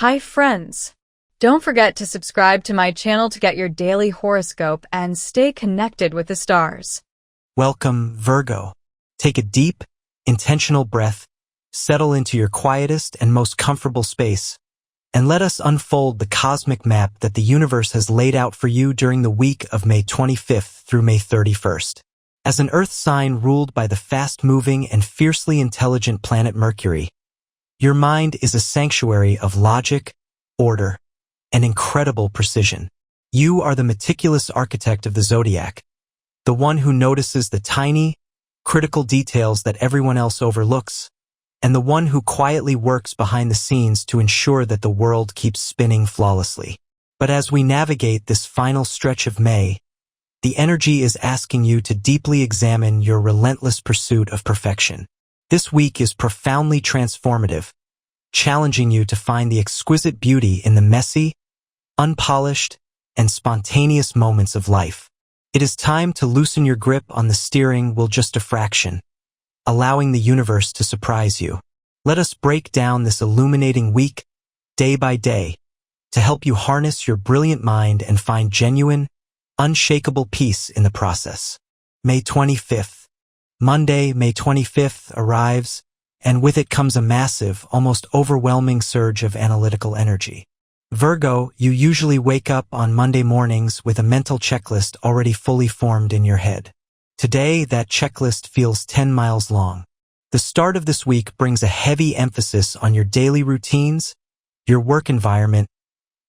Hi friends! Don't forget to subscribe to my channel to get your daily horoscope and stay connected with the stars. Welcome, Virgo. Take a deep, intentional breath, settle into your quietest and most comfortable space, and let us unfold the cosmic map that the universe has laid out for you during the week of May 25th through May 31st. As an Earth sign ruled by the fast-moving and fiercely intelligent planet Mercury, your mind is a sanctuary of logic, order, and incredible precision. You are the meticulous architect of the zodiac, the one who notices the tiny, critical details that everyone else overlooks, and the one who quietly works behind the scenes to ensure that the world keeps spinning flawlessly. But as we navigate this final stretch of May, the energy is asking you to deeply examine your relentless pursuit of perfection. This week is profoundly transformative, challenging you to find the exquisite beauty in the messy, unpolished, and spontaneous moments of life. It is time to loosen your grip on the steering wheel just a fraction, allowing the universe to surprise you. Let us break down this illuminating week, day by day, to help you harness your brilliant mind and find genuine, unshakable peace in the process. May 25th. Monday, May 25th arrives, and with it comes a massive, almost overwhelming surge of analytical energy. Virgo, you usually wake up on Monday mornings with a mental checklist already fully formed in your head. Today, that checklist feels 10 miles long. The start of this week brings a heavy emphasis on your daily routines, your work environment,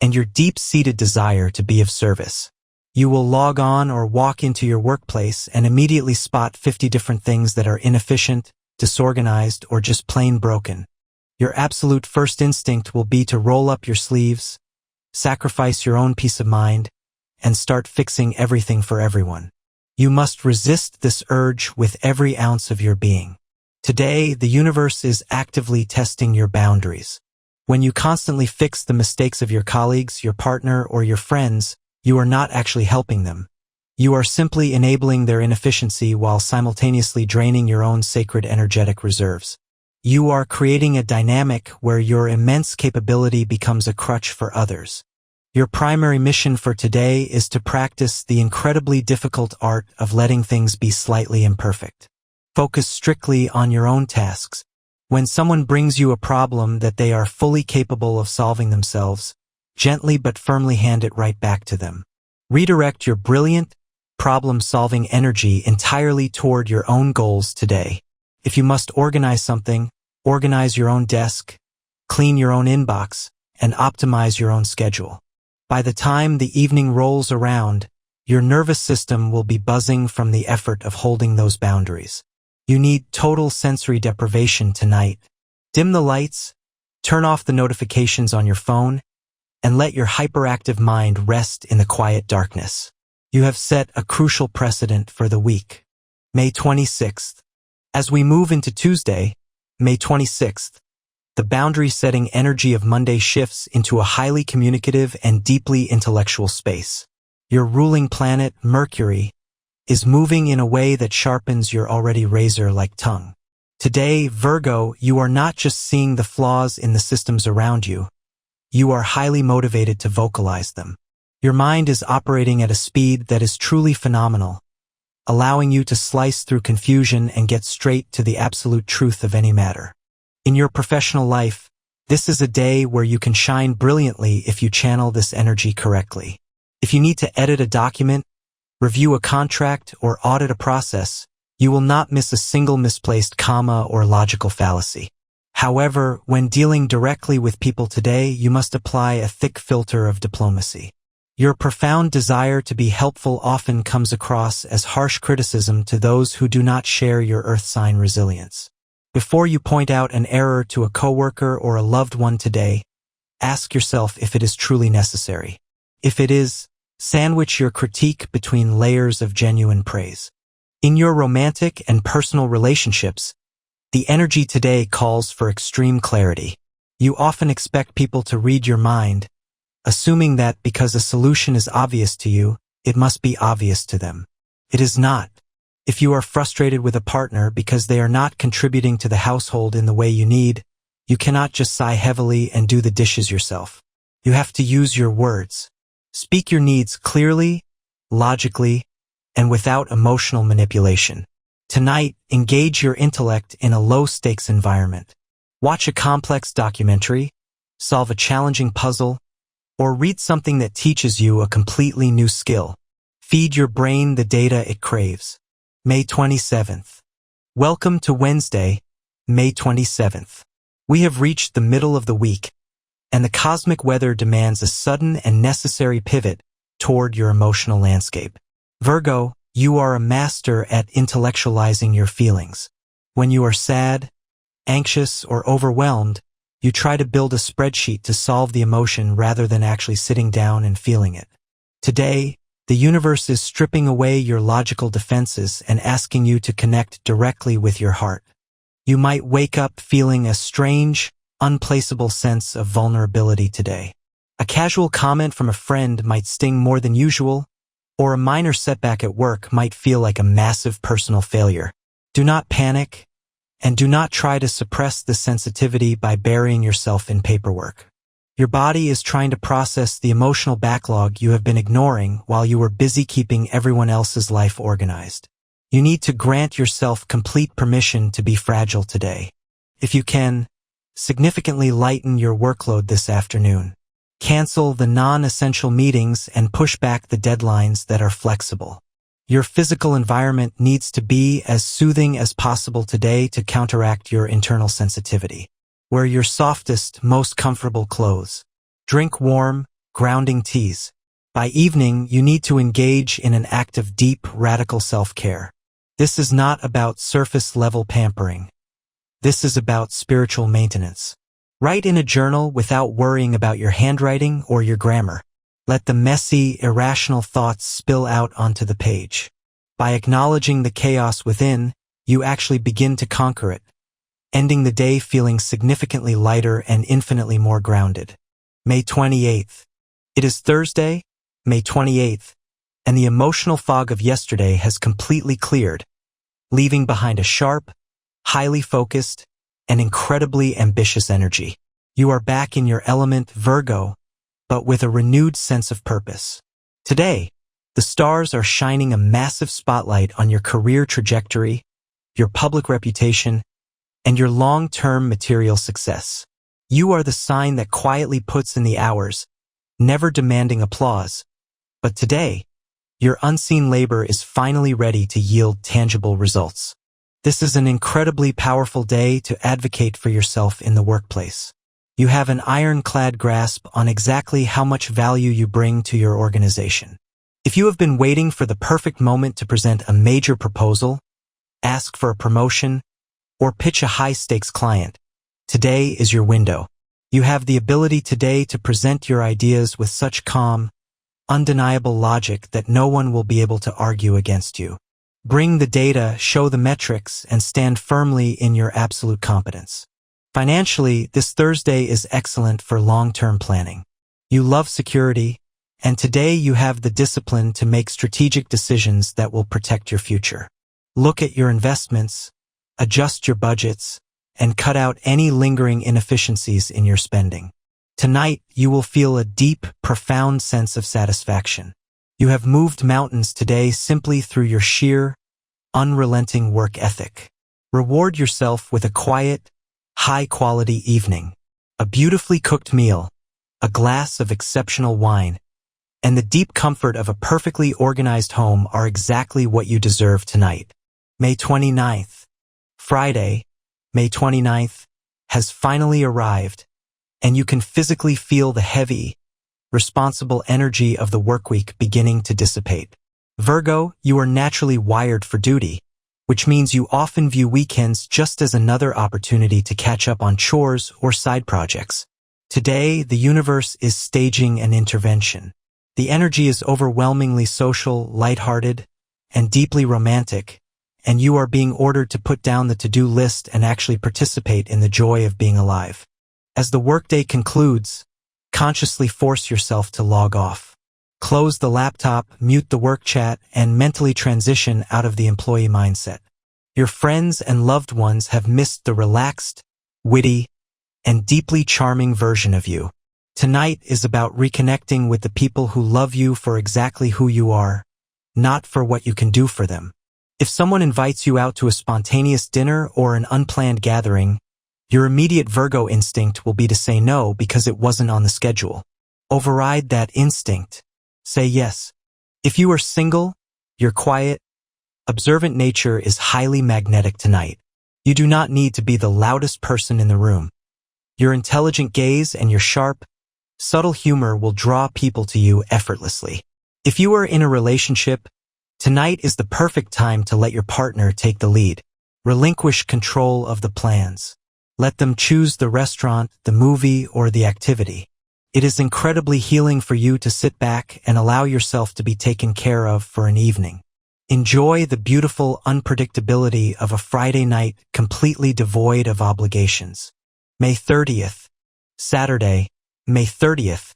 and your deep-seated desire to be of service. You will log on or walk into your workplace and immediately spot 50 different things that are inefficient, disorganized, or just plain broken. Your absolute first instinct will be to roll up your sleeves, sacrifice your own peace of mind, and start fixing everything for everyone. You must resist this urge with every ounce of your being. Today, the universe is actively testing your boundaries. When you constantly fix the mistakes of your colleagues, your partner, or your friends, you are not actually helping them. You are simply enabling their inefficiency while simultaneously draining your own sacred energetic reserves. You are creating a dynamic where your immense capability becomes a crutch for others. Your primary mission for today is to practice the incredibly difficult art of letting things be slightly imperfect. Focus strictly on your own tasks. When someone brings you a problem that they are fully capable of solving themselves, gently but firmly hand it right back to them. Redirect your brilliant, problem-solving energy entirely toward your own goals today. If you must organize something, organize your own desk, clean your own inbox, and optimize your own schedule. By the time the evening rolls around, your nervous system will be buzzing from the effort of holding those boundaries. You need total sensory deprivation tonight. Dim the lights, turn off the notifications on your phone, and let your hyperactive mind rest in the quiet darkness. You have set a crucial precedent for the week. May 26th. As we move into Tuesday, May 26th, the boundary-setting energy of Monday shifts into a highly communicative and deeply intellectual space. Your ruling planet, Mercury, is moving in a way that sharpens your already razor-like tongue. Today, Virgo, you are not just seeing the flaws in the systems around you. You are highly motivated to vocalize them. Your mind is operating at a speed that is truly phenomenal, allowing you to slice through confusion and get straight to the absolute truth of any matter. In your professional life, this is a day where you can shine brilliantly if you channel this energy correctly. If you need to edit a document, review a contract, or audit a process, you will not miss a single misplaced comma or logical fallacy. However, when dealing directly with people today, you must apply a thick filter of diplomacy. Your profound desire to be helpful often comes across as harsh criticism to those who do not share your earth sign resilience. Before you point out an error to a coworker or a loved one today, ask yourself if it is truly necessary. If it is, sandwich your critique between layers of genuine praise. In your romantic and personal relationships, the energy today calls for extreme clarity. You often expect people to read your mind, assuming that because a solution is obvious to you, it must be obvious to them. It is not. If you are frustrated with a partner because they are not contributing to the household in the way you need, You cannot just sigh heavily and do the dishes yourself. You have to use your words. Speak your needs clearly, logically, and without emotional manipulation. Tonight, engage your intellect in a low-stakes environment. Watch a complex documentary, solve a challenging puzzle, or read something that teaches you a completely new skill. Feed your brain the data it craves. May 27th. Welcome to Wednesday, May 27th. We have reached the middle of the week, and the cosmic weather demands a sudden and necessary pivot toward your emotional landscape. Virgo, you are a master at intellectualizing your feelings. When you are sad, anxious, or overwhelmed, you try to build a spreadsheet to solve the emotion rather than actually sitting down and feeling it. Today, the universe is stripping away your logical defenses and asking you to connect directly with your heart. You might wake up feeling a strange, unplaceable sense of vulnerability today. A casual comment from a friend might sting more than usual, or a minor setback at work might feel like a massive personal failure. Do not panic, and do not try to suppress the sensitivity by burying yourself in paperwork. Your body is trying to process the emotional backlog you have been ignoring while you were busy keeping everyone else's life organized. You need to grant yourself complete permission to be fragile today. If you can, significantly lighten your workload this afternoon. Cancel the non-essential meetings and push back the deadlines that are flexible. Your physical environment needs to be as soothing as possible today to counteract your internal sensitivity. Wear your softest, most comfortable clothes. Drink warm, grounding teas. By evening, you need to engage in an act of deep, radical self-care. This is not about surface-level pampering. This is about spiritual maintenance. Write in a journal without worrying about your handwriting or your grammar. Let the messy, irrational thoughts spill out onto the page. By acknowledging the chaos within, you actually begin to conquer it, ending the day feeling significantly lighter and infinitely more grounded. May 28th. It is Thursday, May 28th, and the emotional fog of yesterday has completely cleared, leaving behind a sharp, highly focused, and incredibly ambitious energy. You are back in your element, Virgo, but with a renewed sense of purpose. Today, the stars are shining a massive spotlight on your career trajectory, your public reputation, and your long-term material success. You are the sign that quietly puts in the hours, never demanding applause. But today, your unseen labor is finally ready to yield tangible results. This is an incredibly powerful day to advocate for yourself in the workplace. You have an ironclad grasp on exactly how much value you bring to your organization. If you have been waiting for the perfect moment to present a major proposal, ask for a promotion, or pitch a high-stakes client, today is your window. You have the ability today to present your ideas with such calm, undeniable logic that no one will be able to argue against you. Bring the data, show the metrics, and stand firmly in your absolute competence. Financially, this Thursday is excellent for long-term planning. You love security, and today you have the discipline to make strategic decisions that will protect your future. Look at your investments, adjust your budgets, and cut out any lingering inefficiencies in your spending. Tonight, you will feel a deep, profound sense of satisfaction. You have moved mountains today simply through your sheer, unrelenting work ethic. Reward yourself with a quiet, high-quality evening, a beautifully cooked meal, a glass of exceptional wine, and the deep comfort of a perfectly organized home are exactly what you deserve tonight. May 29th. Friday, May 29th, has finally arrived, and you can physically feel the heavy, responsible energy of the workweek beginning to dissipate. Virgo, you are naturally wired for duty, which means you often view weekends just as another opportunity to catch up on chores or side projects. Today, the universe is staging an intervention. The energy is overwhelmingly social, lighthearted, and deeply romantic, and you are being ordered to put down the to-do list and actually participate in the joy of being alive. As the workday concludes, consciously force yourself to log off. Close the laptop, mute the work chat, and mentally transition out of the employee mindset. Your friends and loved ones have missed the relaxed, witty, and deeply charming version of you. Tonight is about reconnecting with the people who love you for exactly who you are, not for what you can do for them. If someone invites you out to a spontaneous dinner or an unplanned gathering, your immediate Virgo instinct will be to say no because it wasn't on the schedule. Override that instinct. Say yes. If you are single, your quiet, observant nature is highly magnetic tonight. You do not need to be the loudest person in the room. Your intelligent gaze and your sharp, subtle humor will draw people to you effortlessly. If you are in a relationship, tonight is the perfect time to let your partner take the lead. Relinquish control of the plans. Let them choose the restaurant, the movie, or the activity. It is incredibly healing for you to sit back and allow yourself to be taken care of for an evening. Enjoy the beautiful unpredictability of a Friday night completely devoid of obligations. May 30th, Saturday, May 30th,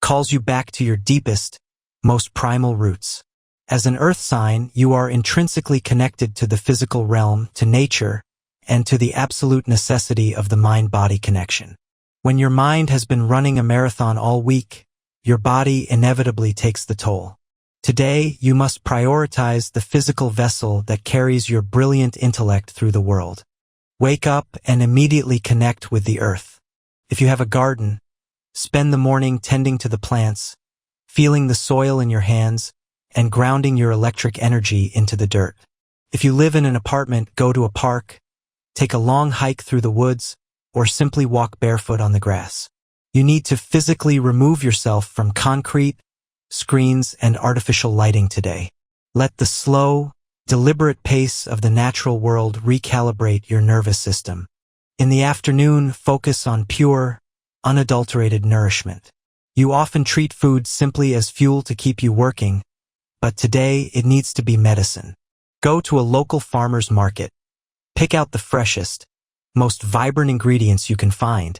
calls you back to your deepest, most primal roots. As an earth sign, you are intrinsically connected to the physical realm, to nature, and to the absolute necessity of the mind-body connection. When your mind has been running a marathon all week, your body inevitably takes the toll. Today, you must prioritize the physical vessel that carries your brilliant intellect through the world. Wake up and immediately connect with the earth. If you have a garden, spend the morning tending to the plants, feeling the soil in your hands, and grounding your electric energy into the dirt. If you live in an apartment, go to a park, take a long hike through the woods, or simply walk barefoot on the grass. You need to physically remove yourself from concrete, screens, and artificial lighting today. Let the slow, deliberate pace of the natural world recalibrate your nervous system. In the afternoon, focus on pure, unadulterated nourishment. You often treat food simply as fuel to keep you working, but today it needs to be medicine. Go to a local farmer's market. Pick out the freshest, most vibrant ingredients you can find,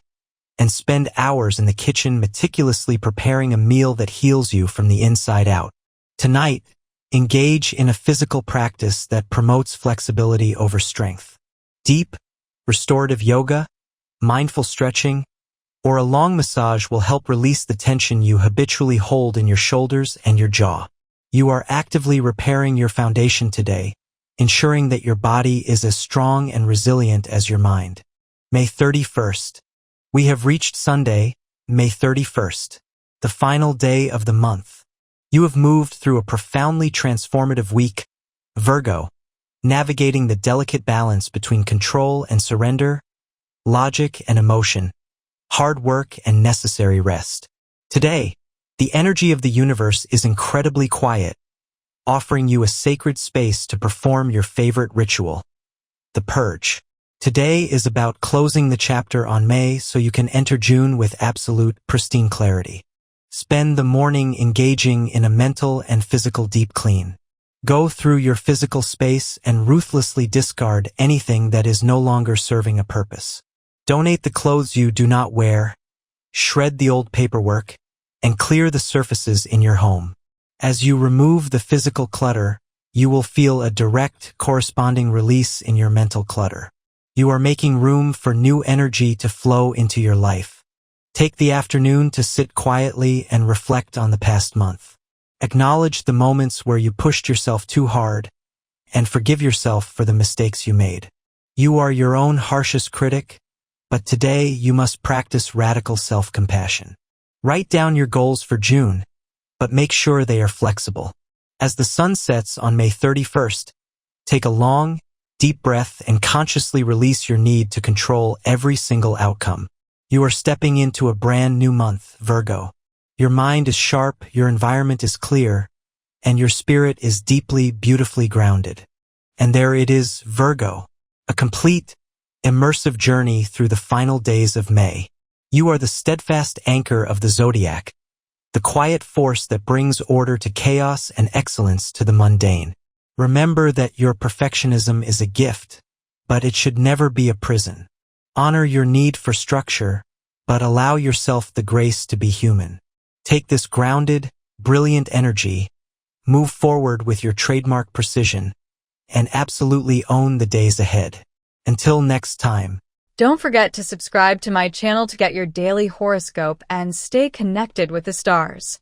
and spend hours in the kitchen meticulously preparing a meal that heals you from the inside out. Tonight, engage in a physical practice that promotes flexibility over strength. Deep, restorative yoga, mindful stretching, or a long massage will help release the tension you habitually hold in your shoulders and your jaw. You are actively repairing your foundation today, ensuring that your body is as strong and resilient as your mind. May 31st. We have reached Sunday, May 31st, the final day of the month. You have moved through a profoundly transformative week, Virgo, navigating the delicate balance between control and surrender, logic and emotion, hard work and necessary rest. Today, the energy of the universe is incredibly quiet, offering you a sacred space to perform your favorite ritual, the purge. Today is about closing the chapter on May so you can enter June with absolute, pristine clarity. Spend the morning engaging in a mental and physical deep clean. Go through your physical space and ruthlessly discard anything that is no longer serving a purpose. Donate the clothes you do not wear, shred the old paperwork, and clear the surfaces in your home. As you remove the physical clutter, you will feel a direct, corresponding release in your mental clutter. You are making room for new energy to flow into your life. Take the afternoon to sit quietly and reflect on the past month. Acknowledge the moments where you pushed yourself too hard, and forgive yourself for the mistakes you made. You are your own harshest critic, but today you must practice radical self-compassion. Write down your goals for June, but make sure they are flexible. As the sun sets on May 31st, take a long, deep breath and consciously release your need to control every single outcome. You are stepping into a brand new month, Virgo. Your mind is sharp, your environment is clear, and your spirit is deeply, beautifully grounded. And there it is, Virgo, a complete, immersive journey through the final days of May. You are the steadfast anchor of the zodiac, the quiet force that brings order to chaos and excellence to the mundane. Remember that your perfectionism is a gift, but it should never be a prison. Honor your need for structure, but allow yourself the grace to be human. Take this grounded, brilliant energy, move forward with your trademark precision, and absolutely own the days ahead. Until next time. Don't forget to subscribe to my channel to get your daily horoscope and stay connected with the stars.